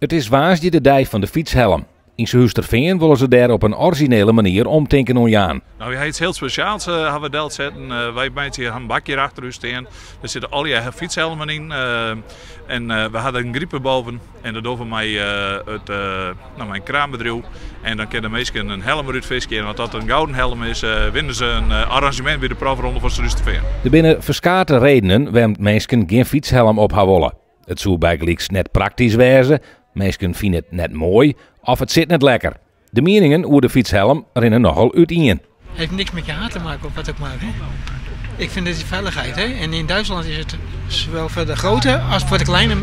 Het is woensdag de dag van de fietshelm. In Zuusterveen willen ze daar op een originele manier omdenken aan. Nou, ja, iets heel speciaals hebben we deelt zetten. Wij mensen hier een bakje achter u staan. Er zitten al je fietshelmen in. We hadden een griepen boven. En dat doen wij mijn kraambedrijf. En dan kunnen mensen een helm eruit vissen. En als dat een gouden helm is, winnen ze een arrangement bij de profronde van Zuusterveen. Er binnen verschillende redenen waarom mensen geen fietshelm op gaan willen. Het zou bijgelijks net praktisch wezen. Mensen vinden het net mooi of het zit net lekker. De meningen over de fietshelm rennen nogal uiteen. Het heeft niks met je haar te maken of wat ook maar. Hè? Ik vind het die veiligheid. Hè? En in Duitsland is het zowel voor de grote als voor de kleine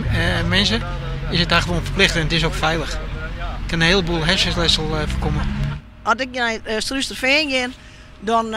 mensen is het daar gewoon verplicht en het is ook veilig. Ik kan een heleboel hersenletsel voorkomen. Als ik naar Zuusterveen ga, dan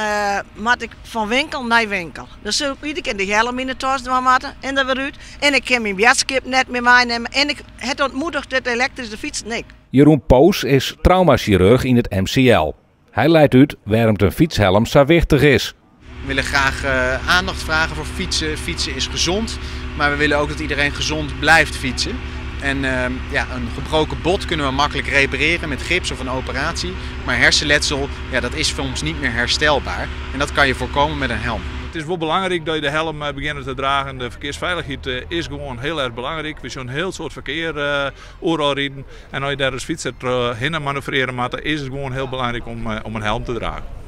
moet ik van winkel naar winkel. Dan zul ik iedere keer de helm in de tas maken en dan weer uit. En ik kan mijn bierskip net meer meenemen. En ik het ontmoedigt het elektrische fiets niet. Jeroen Poos is traumachirurg in het MCL. Hij leidt uit waarom een fietshelm zo wichtig is. We willen graag aandacht vragen voor fietsen. Fietsen is gezond, maar we willen ook dat iedereen gezond blijft fietsen. En een gebroken bot kunnen we makkelijk repareren met gips of een operatie. Maar hersenletsel, dat is soms niet meer herstelbaar. En dat kan je voorkomen met een helm. Het is wel belangrijk dat je de helm begint te dragen. De verkeersveiligheid is gewoon heel erg belangrijk. We zien een heel soort verkeer overal rijden. En als je daar als fietser heen manoeuvreren moet, is het gewoon heel belangrijk om een helm te dragen.